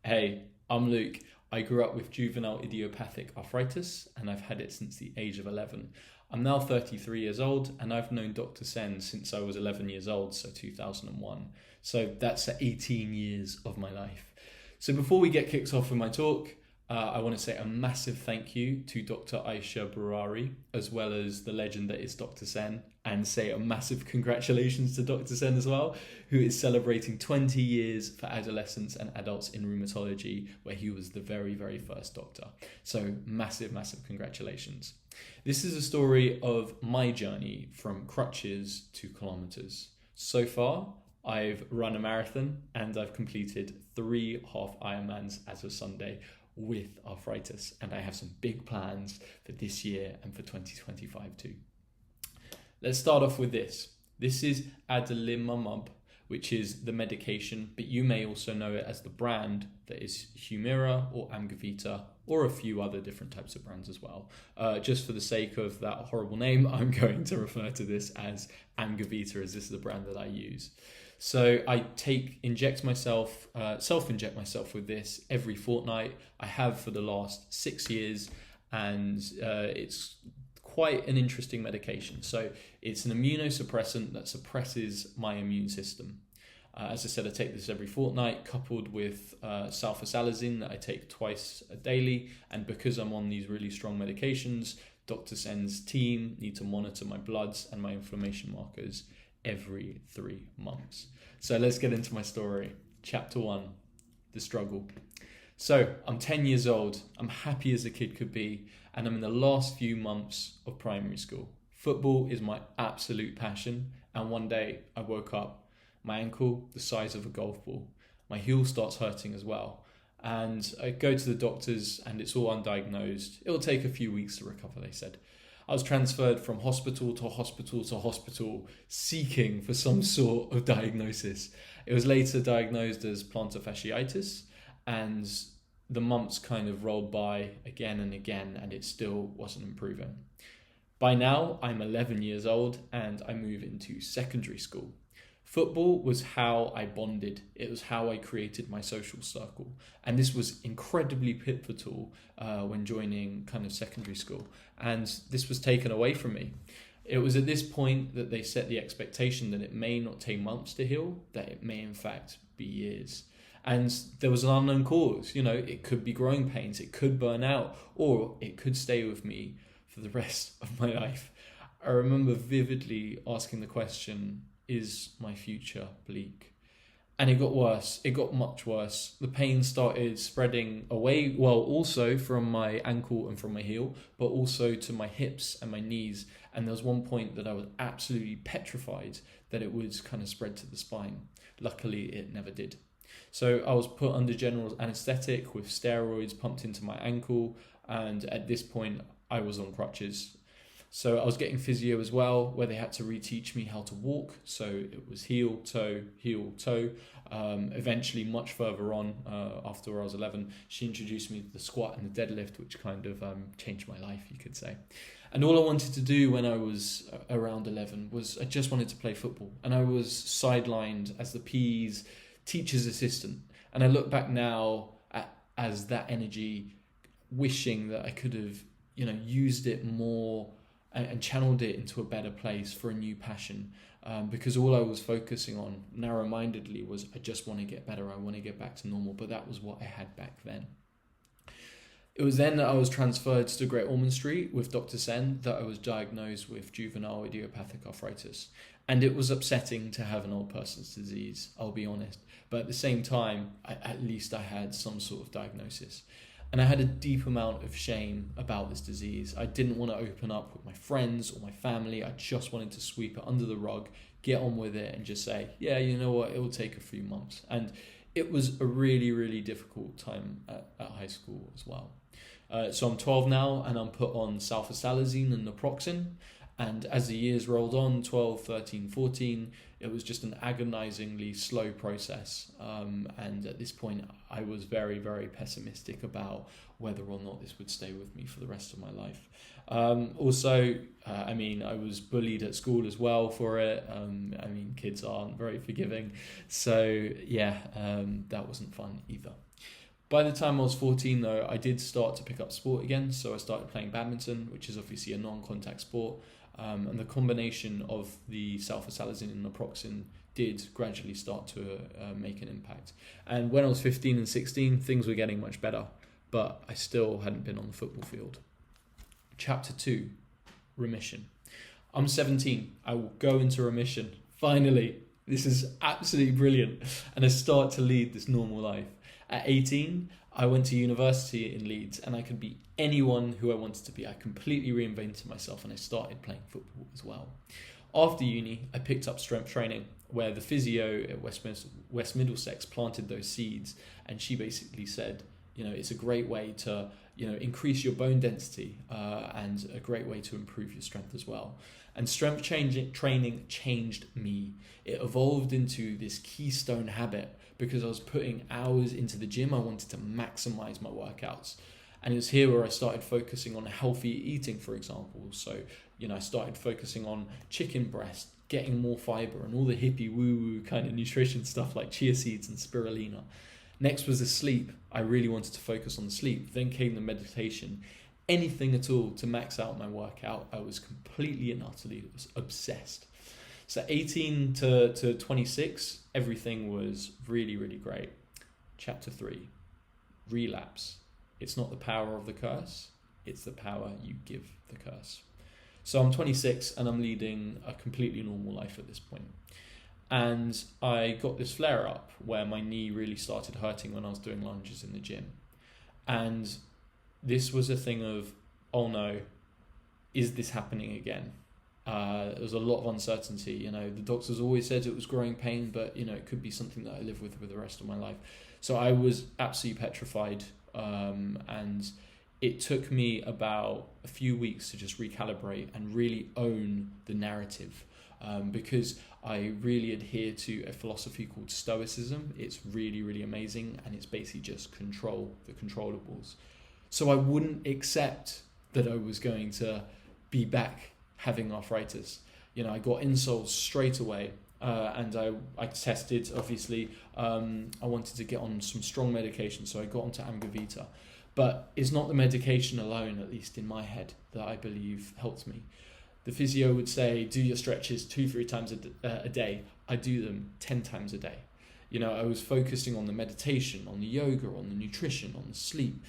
Hey, I'm Luke. I grew up with juvenile idiopathic arthritis and I've had it since the age of 11. I'm now 33 years old and I've known Dr. Sen since I was 11 years old, so 2001. So that's 18 years of my life. So before we get kicked off with my talk, I want to say a massive thank you to Dr. Aisha Burari, as well as the legend that is Dr. Sen, and say a massive congratulations to Dr. Sen as well, who is celebrating 20 years for adolescents and adults in rheumatology, where he was the very, very first doctor. So massive, massive congratulations. This is a story of my journey from crutches to kilometers. So far, I've run a marathon and I've completed 3 half Ironmans as of Sunday with arthritis, and I have some big plans for this year and for 2025 too. Let's start off with this. This is adalimumab, which is the medication, but you may also know it as the brand that is Humira or Amgevita, or a few other different types of brands as well. Just for the sake of that horrible name, I'm going to refer to this as Amgevita, as this is the brand that I use. So I self-inject myself with this every fortnight. I have for the last 6 years, and it's quite an interesting medication. So it's an immunosuppressant that suppresses my immune system. As I said, I take this every fortnight, coupled with sulfasalazine that I take twice daily. And because I'm on these really strong medications, Dr. Sen's team need to monitor my bloods and my inflammation markers every 3 months. So let's get into my story. Chapter 1, the struggle. So I'm 10 years old. I'm happy as a kid could be, and I'm in the last few months of primary school. Football is my absolute passion, and one day I woke up, my ankle the size of a golf ball. My heel starts hurting as well, and I go to the doctors and it's all undiagnosed. It'll take a few weeks to recover, they said. I was transferred from hospital to hospital to hospital, seeking for some sort of diagnosis. It was later diagnosed as plantar fasciitis, and the months kind of rolled by again and again, and it still wasn't improving. By now, I'm 11 years old, and I move into secondary school. Football was how I bonded. It was how I created my social circle. And this was incredibly pivotal when joining kind of secondary school. And this was taken away from me. It was at this point that they set the expectation that it may not take months to heal, that it may in fact be years. And there was an unknown cause. You know, it could be growing pains, it could burn out, or it could stay with me for the rest of my life. I remember vividly asking the question, is my future bleak? And it got worse. It got much worse. The pain started spreading away, well, also from my ankle and from my heel, but also to my hips and my knees. And there was one point that I was absolutely petrified that it would kind of spread to the spine. Luckily, it never did. So I was put under general anesthetic with steroids pumped into my ankle. And at this point, I was on crutches. So I was getting physio as well, where they had to reteach me how to walk. So it was heel, toe. Eventually, much further on, after I was 11, she introduced me to the squat and the deadlift, which kind of changed my life, you could say. And all I wanted to do when I was around 11 was I just wanted to play football. And I was sidelined as the PE's teacher's assistant. And I look back now as that energy, wishing that I could have, used it more and channeled it into a better place for a new passion, because all I was focusing on narrow-mindedly was I just want to get better, I want to get back to normal, but that was what I had back then. It was then that I was transferred to Great Ormond Street with Dr. Sen that I was diagnosed with juvenile idiopathic arthritis, and it was upsetting to have an old person's disease, I'll be honest, but at the same time, at least I had some sort of diagnosis. And I had a deep amount of shame about this disease. I didn't want to open up with my friends or my family. I just wanted to sweep it under the rug, get on with it, and just say, yeah, you know what, it will take a few months. And it was a really, really difficult time at high school as well. So I'm 12 now, and I'm put on sulfasalazine and naproxen. And as the years rolled on, 12, 13, 14, it was just an agonizingly slow process. And at this point, I was very, very pessimistic about whether or not this would stay with me for the rest of my life. I was bullied at school as well for it. Kids aren't very forgiving. So, that wasn't fun either. By the time I was 14, though, I did start to pick up sport again. So I started playing badminton, which is obviously a non-contact sport. And the combination of the sulfasalazine and naproxen did gradually start to make an impact. And when I was 15 and 16, things were getting much better, but I still hadn't been on the football field. Chapter 2, remission. I'm 17. I will go into remission. Finally, this is absolutely brilliant. And I start to lead this normal life. At 18, I went to university in Leeds and I could be anyone who I wanted to be. I completely reinvented myself and I started playing football as well. After uni, I picked up strength training, where the physio at West Middlesex planted those seeds, and she basically said, it's a great way to, increase your bone density and a great way to improve your strength as well. And strength training changed me. It evolved into this keystone habit because I was putting hours into the gym. I wanted to maximize my workouts. And it was here where I started focusing on healthy eating, for example. So, I started focusing on chicken breast, getting more fiber and all the hippie woo-woo kind of nutrition stuff like chia seeds and spirulina. Next was the sleep. I really wanted to focus on the sleep. Then came the meditation. Anything at all to max out my workout. I was completely and utterly obsessed. So 18 to 26, everything was really, really great. Chapter 3, relapse. It's not the power of the curse, it's the power you give the curse. So I'm 26 and I'm leading a completely normal life at this point. And I got this flare up where my knee really started hurting when I was doing lunges in the gym. And this was a thing of, oh no, is this happening again? There was a lot of uncertainty. The doctors always said it was growing pain, but it could be something that I live with the rest of my life. So I was absolutely petrified, and it took me about a few weeks to just recalibrate and really own the narrative, because I really adhere to a philosophy called Stoicism. It's really, really amazing, and it's basically just control the controllables. So I wouldn't accept that I was going to be back having arthritis. I got insoles straight away, and I tested, obviously. I wanted to get on some strong medication, so I got onto Amgevita. But it's not the medication alone, at least in my head, that I believe helped me. The physio would say, do your stretches 2-3 times a day. I do them 10 times a day. I was focusing on the meditation, on the yoga, on the nutrition, on the sleep,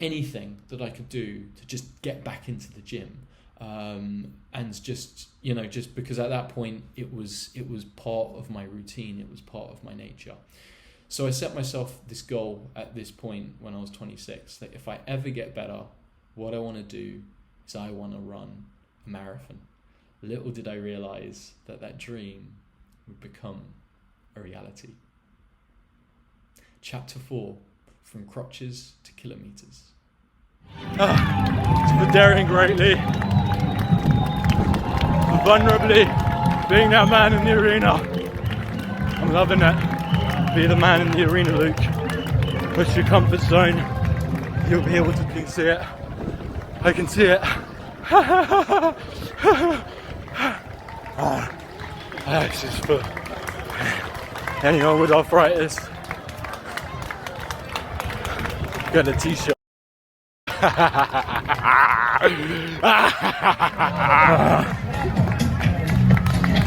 anything that I could do to just get back into the gym. And just because at that point it was part of my routine, it was part of my nature. So I set myself this goal at this point when I was 26, that if I ever get better, what I want to do is I want to run a marathon. Little did I realize that dream would become a reality. Chapter 4, from crutches to kilometers. For daring greatly, for vulnerably being that man in the arena. I'm loving it. Be the man in the arena, Luke. Push your comfort zone. You'll be able to see it. I can see it. This is for anyone with arthritis. Get a t-shirt.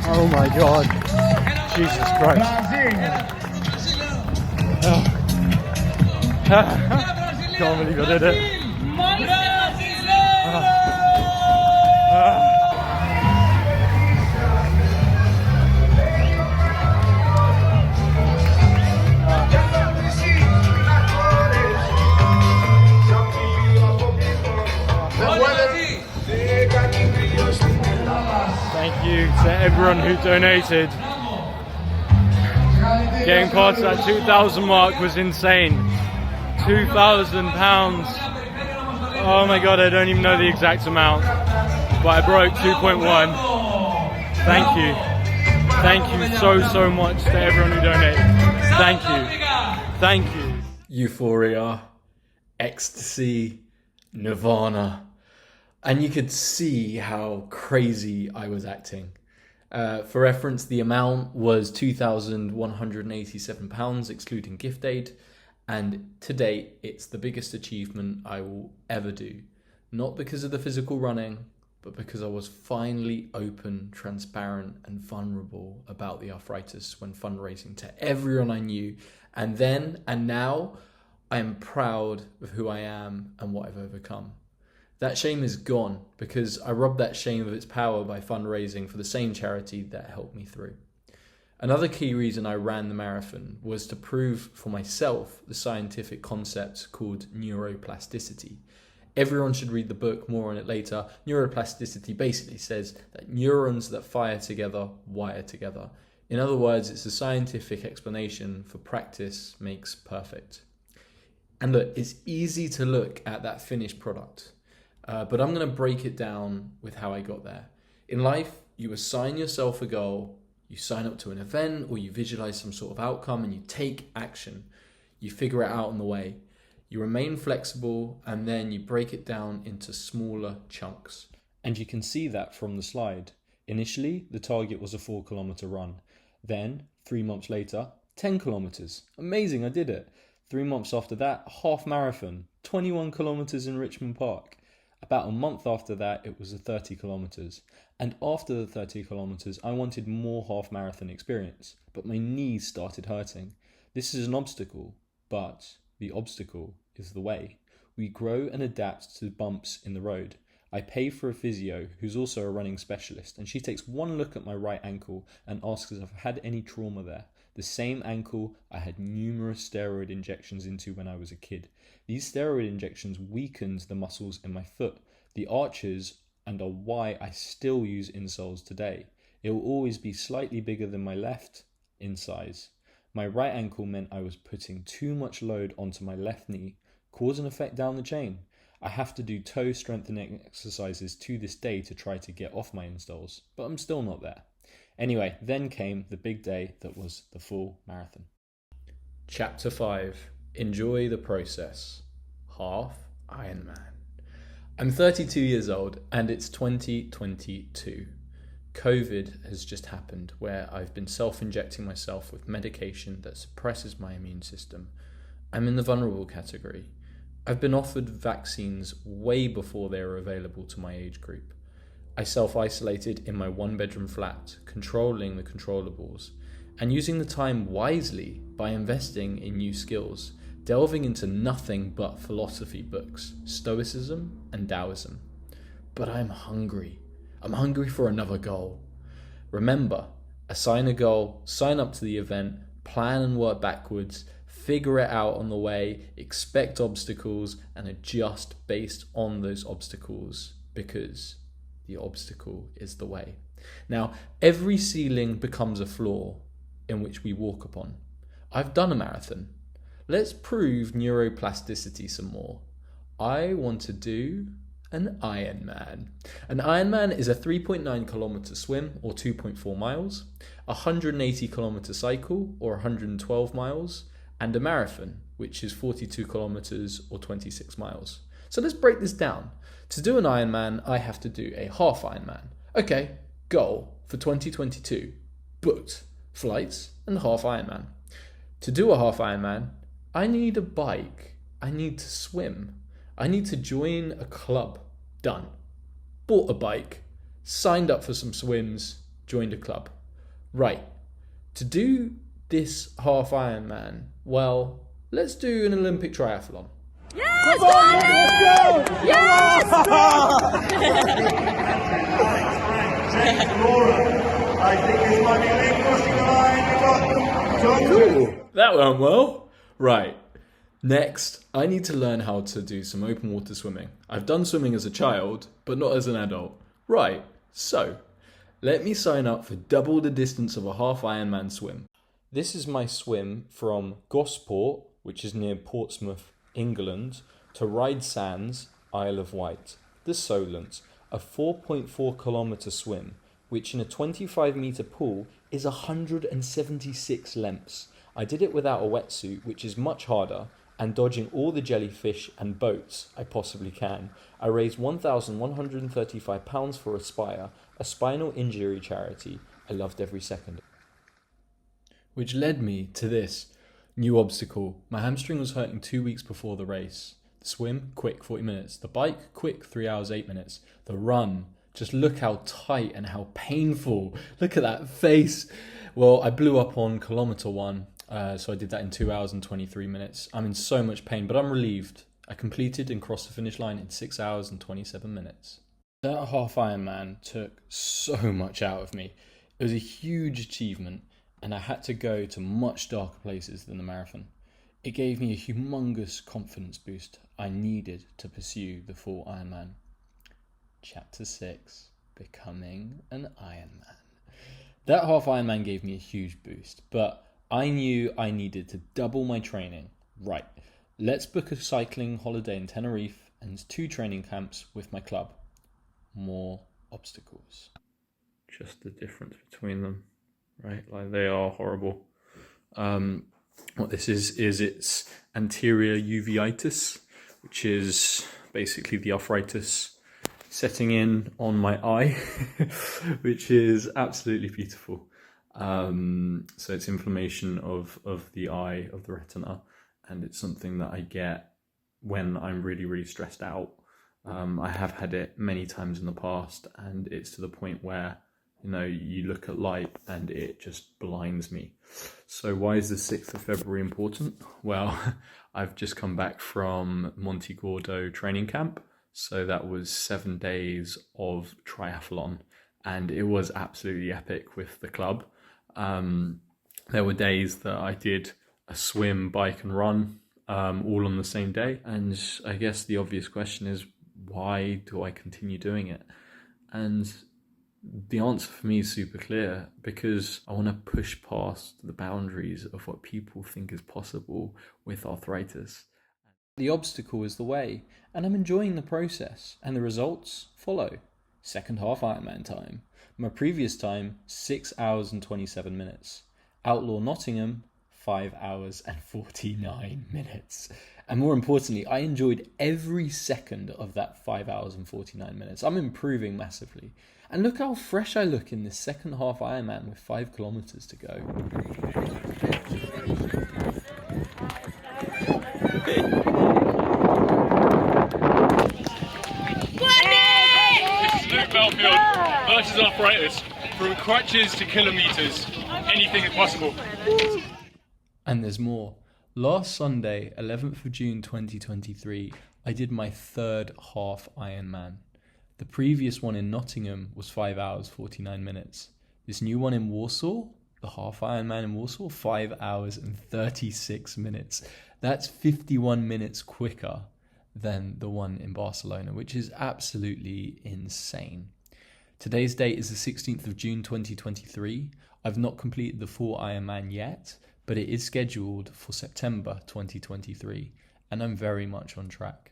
Oh my God. Jesus Christ. Can't believe I did it. Thank you to everyone who donated. Getting past that 2,000 mark was insane. £2,000. Oh my God, I don't even know the exact amount, but I broke 2.1. Thank you. Thank you so much to everyone who donated. Thank you. Thank you. Euphoria, ecstasy, nirvana. And you could see how crazy I was acting. For reference, the amount was £2,187, excluding gift aid. And to date, it's the biggest achievement I will ever do. Not because of the physical running, but because I was finally open, transparent, and vulnerable about the arthritis when fundraising to everyone I knew. And then, and now, I am proud of who I am and what I've overcome. That shame is gone because I robbed that shame of its power by fundraising for the same charity that helped me through. Another key reason I ran the marathon was to prove for myself the scientific concept called neuroplasticity. Everyone should read the book, more on it later. Neuroplasticity basically says that neurons that fire together wire together. In other words, it's a scientific explanation for practice makes perfect. And look, it's easy to look at that finished product, but I'm going to break it down with how I got there. In life, you assign yourself a goal, you sign up to an event, or you visualize some sort of outcome and you take action. You figure it out on the way. You remain flexible, and then you break it down into smaller chunks. And you can see that from the slide. Initially, the target was a 4-kilometer run. Then, 3 months later, 10 kilometers. Amazing, I did it. 3 months after that, a half marathon, 21 kilometers in Richmond Park. About a month after that, it was a 30 kilometers. And after the 30 kilometers, I wanted more half marathon experience, but my knees started hurting. This is an obstacle, but the obstacle is the way. We grow and adapt to bumps in the road. I pay for a physio who's also a running specialist, and she takes one look at my right ankle and asks if I've had any trauma there. The same ankle I had numerous steroid injections into when I was a kid. These steroid injections weakened the muscles in my foot, the arches, and are why I still use insoles today. It will always be slightly bigger than my left in size. My right ankle meant I was putting too much load onto my left knee, cause and effect down the chain. I have to do toe strengthening exercises to this day to try to get off my insoles, but I'm still not there. Anyway, then came the big day that was the full marathon. Chapter 5. Enjoy the process. Half Ironman. I'm 32 years old and it's 2022. COVID has just happened, where I've been self-injecting myself with medication that suppresses my immune system. I'm in the vulnerable category. I've been offered vaccines way before they were available to my age group. I self-isolated in my one-bedroom flat, controlling the controllables, and using the time wisely by investing in new skills, delving into nothing but philosophy books, Stoicism and Taoism. But I'm hungry. I'm hungry for another goal. Remember, assign a goal, sign up to the event, plan and work backwards, figure it out on the way, expect obstacles, and adjust based on those obstacles, because the obstacle is the way. Now, every ceiling becomes a floor in which we walk upon. I've done a marathon. Let's prove neuroplasticity some more. I want to do an Ironman. An Ironman is a 3.9 kilometer swim or 2.4 miles, a 180 kilometer cycle or 112 miles, and a marathon, which is 42 kilometers or 26 miles. So let's break this down. To do an Ironman, I have to do a half Ironman. Okay, goal for 2022. Booked flights and half Ironman. To do a half Ironman, I need a bike. I need to swim. I need to join a club. Done. Bought a bike. Signed up for some swims. Joined a club. Right. To do this half Ironman, well, let's do an Olympic triathlon. Yes! Let's go! Yes! I think this might be me crossing the line. Cool. That went well. Right. Next, I need to learn how to do some open water swimming. I've done swimming as a child, but not as an adult. Right. So, let me sign up for double the distance of a half Ironman swim. This is my swim from Gosport, which is near Portsmouth, England, to Ryde Sands, Isle of Wight. The Solent, a 4.4 kilometre swim, which in a 25 metre pool is 176 lengths. I did it without a wetsuit, which is much harder, and dodging all the jellyfish and boats I possibly can. I raised £1,135 for Aspire, a spinal injury charity. I loved every second. Which led me to this. New obstacle. My hamstring was hurting 2 weeks before the race. The swim, quick, 40 minutes. The bike, quick, 3 hours, 8 minutes. The run, just look how tight and how painful. Look at that face. Well, I blew up on kilometer 1, so I did that in 2 hours and 23 minutes. I'm in so much pain, but I'm relieved. I completed and crossed the finish line in 6 hours and 27 minutes. That half Ironman took so much out of me. It was a huge achievement, and I had to go to much darker places than the marathon. It gave me a humongous confidence boost I needed to pursue the full Ironman. Chapter 6, Becoming an Ironman. That half Ironman gave me a huge boost, but I knew I needed to double my training. Right, let's book a cycling holiday in Tenerife and 2 training camps with my club. More obstacles. Just the difference between them, right? Like, they are horrible. What this is it's anterior uveitis, which is basically the arthritis setting in on my eye, which is absolutely beautiful. So it's inflammation of the eye, of the retina, and it's something that I get when I'm really, really stressed out. I have had it many times in the past, and it's to the point where, you know, you look at light and it just blinds me. So why is the 6th of February important? Well, I've just come back from Monte Gordo training camp. So that was 7 days of triathlon, and it was absolutely epic with the club. There were days that I did a swim, bike and run, all on the same day. And I guess the obvious question is, why do I continue doing it? And the answer for me is super clear, because I want to push past the boundaries of what people think is possible with arthritis. The obstacle is the way, and I'm enjoying the process, and the results follow. Second half Ironman time. My previous time, 6 hours and 27 minutes. Outlaw Nottingham, 5 hours and 49 minutes. And more importantly, I enjoyed every second of that 5 hours and 49 minutes. I'm improving massively. And look how fresh I look in this second half Ironman with 5 kilometers to go. Belfield versus arthritis. From crutches to kilometers, anything is possible. And there's more. Last Sunday, 11th of June 2023, I did my 3rd half Ironman. The previous one in Nottingham was 5 hours 49 minutes. This new one in Warsaw, the half Ironman in Warsaw, 5 hours and 36 minutes. That's 51 minutes quicker than the one in Barcelona, which is absolutely insane. Today's date is the 16th of June 2023. I've not completed the full Ironman yet, but it is scheduled for September 2023, and I'm very much on track.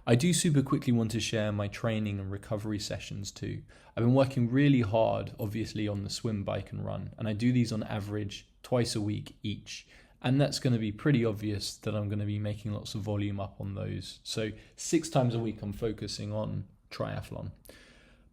I do super quickly want to share my training and recovery sessions too. I've been working really hard, obviously, on the swim, bike and run, and I do these on average twice a week each. And that's going to be pretty obvious that I'm going to be making lots of volume up on those. So 6 times a week I'm focusing on triathlon.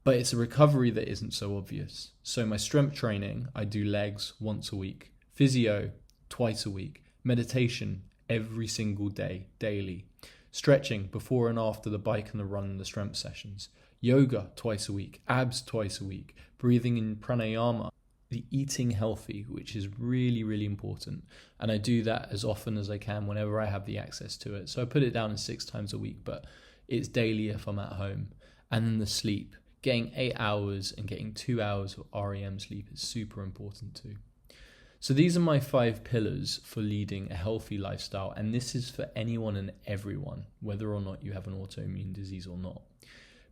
But it's a recovery that isn't so obvious. So my strength training, I do legs once a week. Physio, twice a week. Meditation, every single day, daily. Stretching before and after the bike and the run and the strength sessions. Yoga, twice a week. Abs, twice a week. Breathing in pranayama. The eating healthy, which is really, really important. And I do that as often as I can whenever I have the access to it. So I put it down as 6 times a week, but it's daily if I'm at home. And then the sleep. Getting 8 hours and getting 2 hours of REM sleep is super important too. So these are my 5 pillars for leading a healthy lifestyle. And this is for anyone and everyone, whether or not you have an autoimmune disease or not.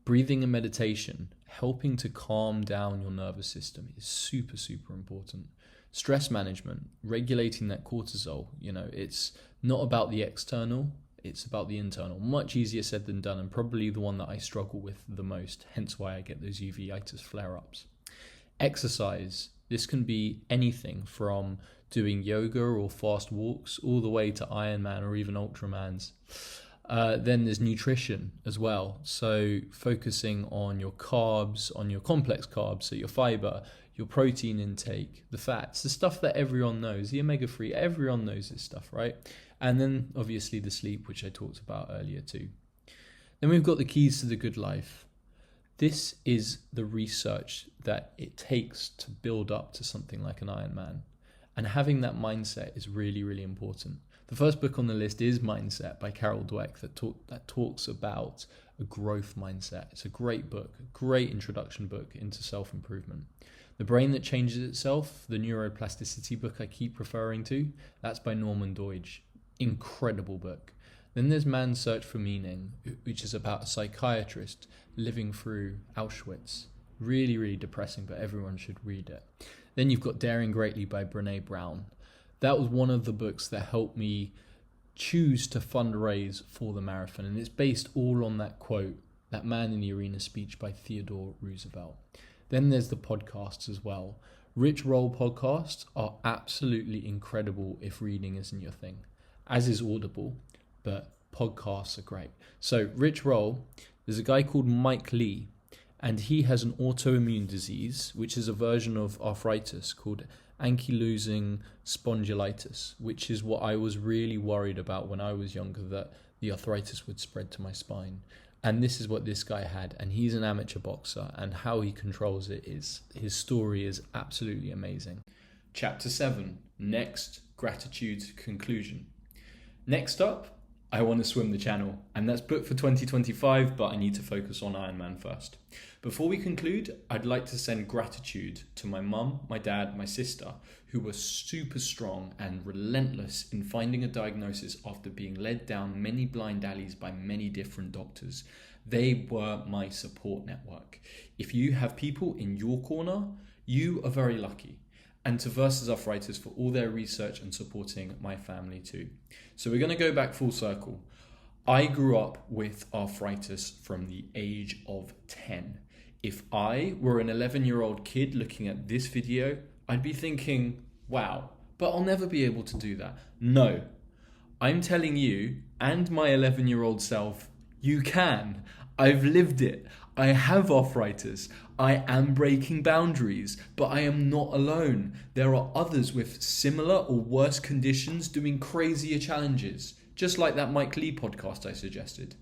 Breathing and meditation, helping to calm down your nervous system, is super, super important. Stress management, regulating that cortisol. You know, it's not about the external, it's about the internal. Much easier said than done, and probably the one that I struggle with the most, hence why I get those uveitis flare-ups. Exercise, this can be anything from doing yoga or fast walks all the way to Ironman or even Ultramans. Then there's nutrition as well. So focusing on your carbs, on your complex carbs, so your fiber, your protein intake, the fats, the stuff that everyone knows, the omega-3, everyone knows this stuff, right? And then obviously the sleep, which I talked about earlier too. Then we've got the keys to the good life. This is the research that it takes to build up to something like an Ironman. And having that mindset is really, really important. The first book on the list is Mindset by Carol Dweck that talks about a growth mindset. It's a great book, a great introduction book into self-improvement. The Brain That Changes Itself, the neuroplasticity book I keep referring to, that's by Norman Doidge. Incredible book. Then there's Man's Search for Meaning, which is about a psychiatrist living through Auschwitz. Really, really depressing, but everyone should read it. Then you've got Daring Greatly by Brené Brown. That was one of the books that helped me choose to fundraise for the marathon. And it's based all on that quote, that Man in the Arena speech by Theodore Roosevelt. Then there's the podcasts as well. Rich Roll podcasts are absolutely incredible if reading isn't your thing, as is Audible, but podcasts are great. So Rich Roll, there's a guy called Mike Lee, and he has an autoimmune disease, which is a version of arthritis called ankylosing spondylitis, which is what I was really worried about when I was younger, that the arthritis would spread to my spine. And this is what this guy had, and he's an amateur boxer, and how he controls it is, his story is absolutely amazing. Chapter 7, Next, Gratitude, Conclusion. Next up, I want to swim the channel, and that's booked for 2025, but I need to focus on Ironman first. Before we conclude, I'd like to send gratitude to my mum, my dad, my sister, who were super strong and relentless in finding a diagnosis after being led down many blind alleys by many different doctors. They were my support network. If you have people in your corner, you are very lucky. And to Versus Arthritis for all their research and supporting my family too. So we're going to go back full circle. I grew up with arthritis from the age of 10. If I were an 11-year-old kid looking at this video, I'd be thinking, wow, but I'll never be able to do that. No, I'm telling you and my 11-year-old self, you can. I've lived it. I have arthritis. I am breaking boundaries, but I am not alone. There are others with similar or worse conditions doing crazier challenges, just like that Mike Lee podcast I suggested.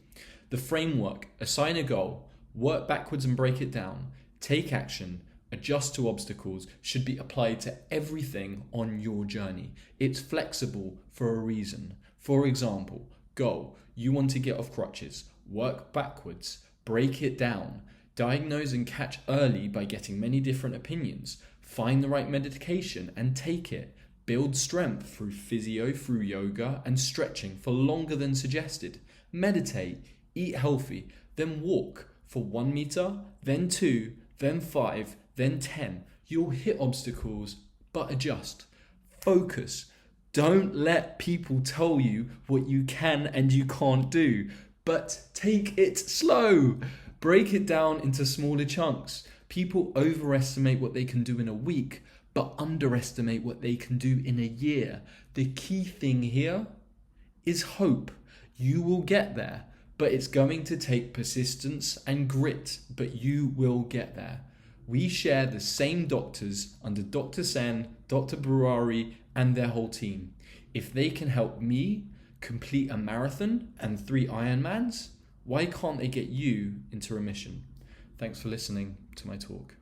The framework, assign a goal, work backwards and break it down, take action, adjust to obstacles, should be applied to everything on your journey. It's flexible for a reason. For example, goal, you want to get off crutches, work backwards, break it down, diagnose and catch early by getting many different opinions, find the right medication and take it, build strength through physio, through yoga and stretching for longer than suggested, meditate, eat healthy, then walk for 1 meter, then 2, then 5, then 10. You'll hit obstacles, but adjust. Focus. Don't let people tell you what you can and you can't do, but take it slow. Break it down into smaller chunks. People overestimate what they can do in a week, but underestimate what they can do in a year. The key thing here is hope. You will get there, but it's going to take persistence and grit, but you will get there. We share the same doctors under Dr. Sen, Dr. Burari, and their whole team. If they can help me complete a marathon and 3 Ironmans, why can't they get you into remission? Thanks for listening to my talk.